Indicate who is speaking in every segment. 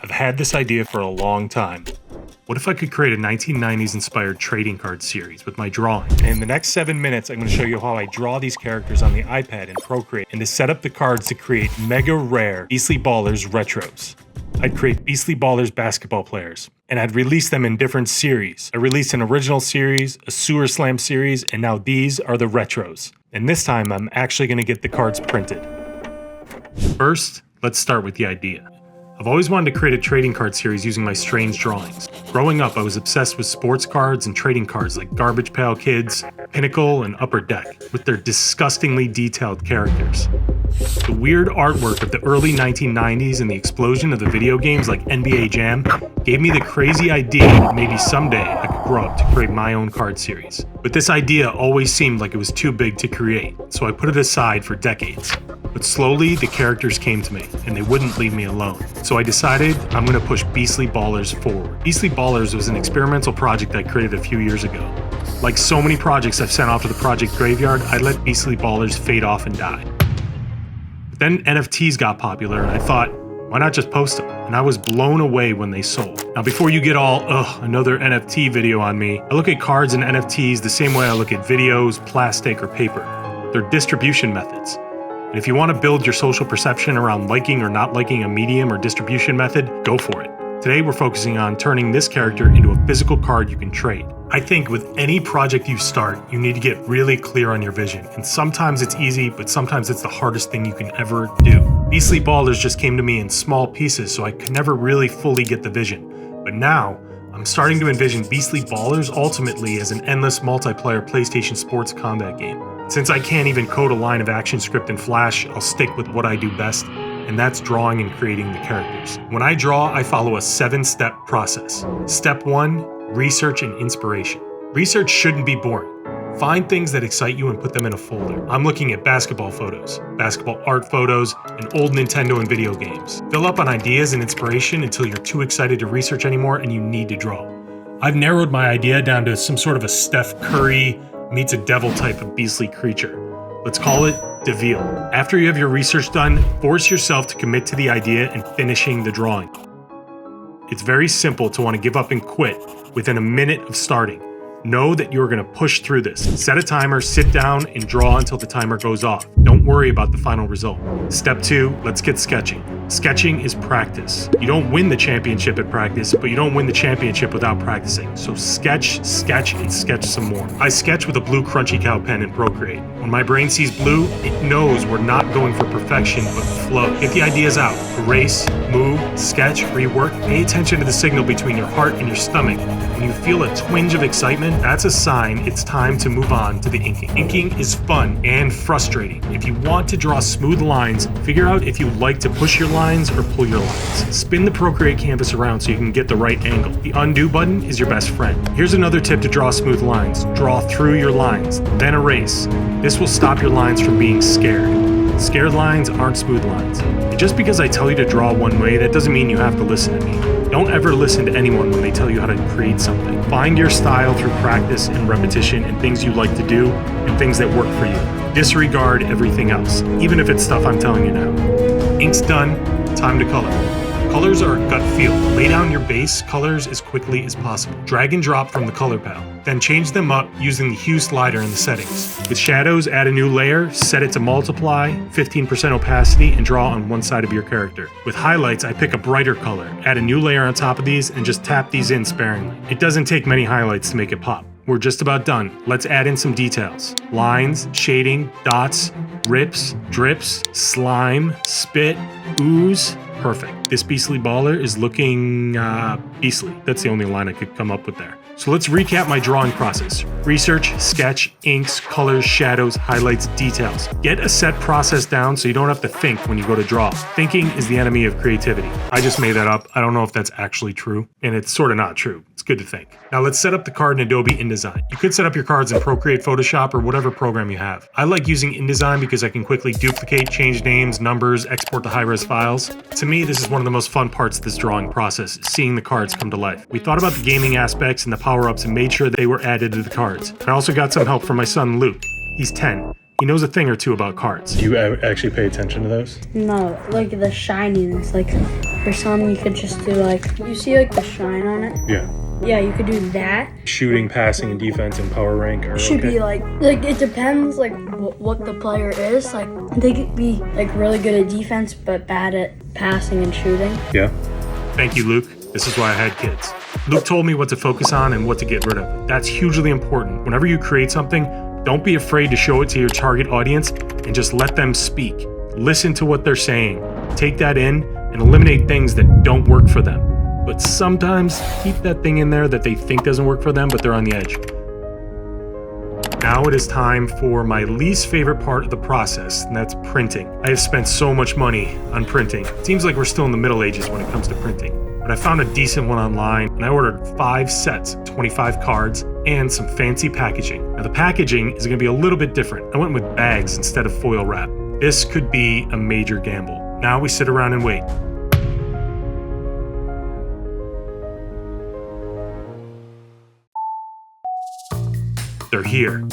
Speaker 1: I've had this idea for a long time. What if I could create a 1990s inspired trading card series with my drawing? And in the next 7 minutes, I'm going to show you how I draw these characters on the iPad in Procreate and to set up the cards to create mega rare Beastly Ballers retros. I'd create Beastly Ballers basketball players, and I'd release them in different series. I released an original series, a Sewer Slam series, and now these are the retros. And this time, I'm actually going to get the cards printed. First, let's start with the idea. I've always wanted to create a trading card series using my strange drawings. Growing up, I was obsessed with sports cards and trading cards like Garbage Pail Kids, Pinnacle, and Upper Deck, with their disgustingly detailed characters. The weird artwork of the early 1990s and the explosion of the video games like NBA Jam gave me the crazy idea that maybe someday I could grow up to create my own card series. But this idea always seemed like it was too big to create, so I put it aside for decades. But slowly, the characters came to me, and they wouldn't leave me alone. So I decided I'm going to push Beastly Ballers forward. Beastly Ballers was an experimental project I created a few years ago. Like so many projects I've sent off to the project graveyard, I let Beastly Ballers fade off and die. But then NFTs got popular, and I thought, why not just post them? And I was blown away when they sold. Now before you get all, another NFT video on me, I look at cards and NFTs the same way I look at videos, plastic, or paper. They're distribution methods. And if you want to build your social perception around liking or not liking a medium or distribution method, go for it. Today we're focusing on turning this character into a physical card you can trade. I think with any project you start, you need to get really clear on your vision. And sometimes it's easy, but sometimes it's the hardest thing you can ever do. Beastly Ballers just came to me in small pieces, so I could never really fully get the vision. But now, I'm starting to envision Beastly Ballers ultimately as an endless multiplayer PlayStation sports combat game. Since I can't even code a line of action script in Flash, I'll stick with what I do best, and that's drawing and creating the characters. When I draw, I follow a 7-step process. Step 1, research and inspiration. Research shouldn't be boring. Find things that excite you and put them in a folder. I'm looking at basketball photos, basketball art photos, and old Nintendo and video games. Fill up on ideas and inspiration until you're too excited to research anymore and you need to draw. I've narrowed my idea down to some sort of a Steph Curry meets a devil type of beastly creature. Let's call it DeVille. After you have your research done, force yourself to commit to the idea and finishing the drawing. It's very simple to want to give up and quit within a minute of starting. Know that you're going to push through this. Set a timer, sit down, and draw until the timer goes off. Don't worry about the final result. Step 2, let's get sketching. Sketching is practice. You don't win the championship at practice, but you don't win the championship without practicing. So sketch, and sketch some more. I sketch with a blue Crunchy Cow pen in Procreate. When my brain sees blue, it knows we're not going for perfection, but flow. Get the ideas out. Erase, move, sketch, rework. Pay attention to the signal between your heart and your stomach. When you feel a twinge of excitement, that's a sign it's time to move on to the inking. Inking is fun and frustrating. If you want to draw smooth lines, figure out if you like to push your lines or pull your lines. Spin the Procreate canvas around so you can get the right angle. The undo button is your best friend. Here's another tip to draw smooth lines. Draw through your lines, then erase. This will stop your lines from being scared. Scared lines aren't smooth lines. And just because I tell you to draw one way, that doesn't mean you have to listen to me. Don't ever listen to anyone when they tell you how to create something. Find your style through practice and repetition and things you like to do and things that work for you. Disregard everything else, even if it's stuff I'm telling you now. Ink's done, time to color. Colors are a gut feel. Lay down your base colors as quickly as possible. Drag and drop from the color pal. Then change them up using the hue slider in the settings. With shadows, add a new layer, set it to multiply, 15% opacity, and draw on one side of your character. With highlights, I pick a brighter color, add a new layer on top of these, and just tap these in sparingly. It doesn't take many highlights to make it pop. We're just about done. Let's add in some details. Lines, shading, dots, rips, drips, slime, spit, ooze. Perfect. This Beastly Baller is looking beastly. That's the only line I could come up with there. So let's recap my drawing process. Research, sketch, inks, colors, shadows, highlights, details. Get a set process down so you don't have to think when you go to draw. Thinking is the enemy of creativity. I just made that up. I don't know if that's actually true, and it's sort of not true. It's good to think. Now let's set up the card in Adobe InDesign. You could set up your cards in Procreate, Photoshop, or whatever program you have. I like using InDesign because I can quickly duplicate, change names, numbers, export to high-res files. To me, this is one of the most fun parts of this drawing process, seeing the cards come to life. We thought about the gaming aspects and the power-ups and made sure they were added to the cards. I also got some help from my son Luke. He's 10. he knows a thing or two about cards. Do you actually pay attention to those?
Speaker 2: No, like the shininess. Like for some, you could just do like, you see like the shine on it?
Speaker 1: Yeah.
Speaker 2: Yeah, you could do that.
Speaker 1: Shooting, passing, and defense and power rank are
Speaker 2: Should
Speaker 1: okay.
Speaker 2: be like it depends like what the player is. Like they could be like really good at defense but bad at passing and shooting.
Speaker 1: Yeah. Thank you, Luke. This is why I had kids. Luke told me what to focus on and what to get rid of. That's hugely important. Whenever you create something, don't be afraid to show it to your target audience and just let them speak. Listen to what they're saying. Take that in and eliminate things that don't work for them. But sometimes keep that thing in there that they think doesn't work for them, but they're on the edge. Now it is time for my least favorite part of the process, and that's printing. I have spent so much money on printing. It seems like we're still in the Middle Ages when it comes to printing. But I found a decent one online, and I ordered 5 sets, 25 cards, and some fancy packaging. Now the packaging is gonna be a little bit different. I went with bags instead of foil wrap. This could be a major gamble. Now we sit around and wait. They're here.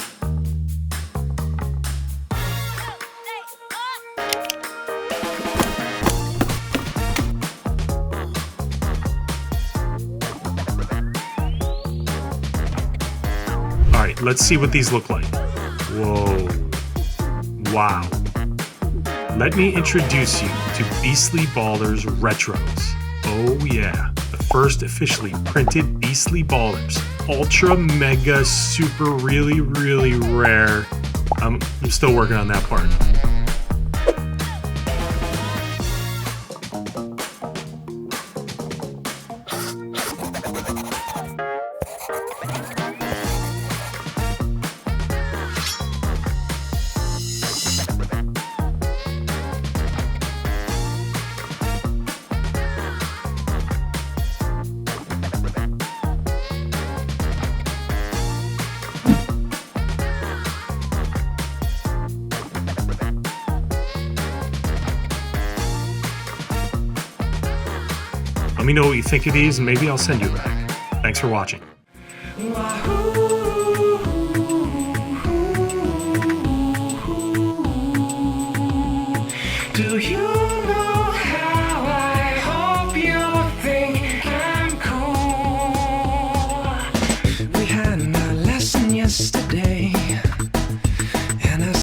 Speaker 1: All right, let's see what these look like. Whoa. Wow. Let me introduce you to Beastly Ballers Retros. Oh yeah, the first officially printed Beastly Ballers. Ultra, mega, super, really, really rare. I'm still working on that part. Let me know what you think of these, and maybe I'll send you a bag. Thanks for watching.
Speaker 3: Wahoo!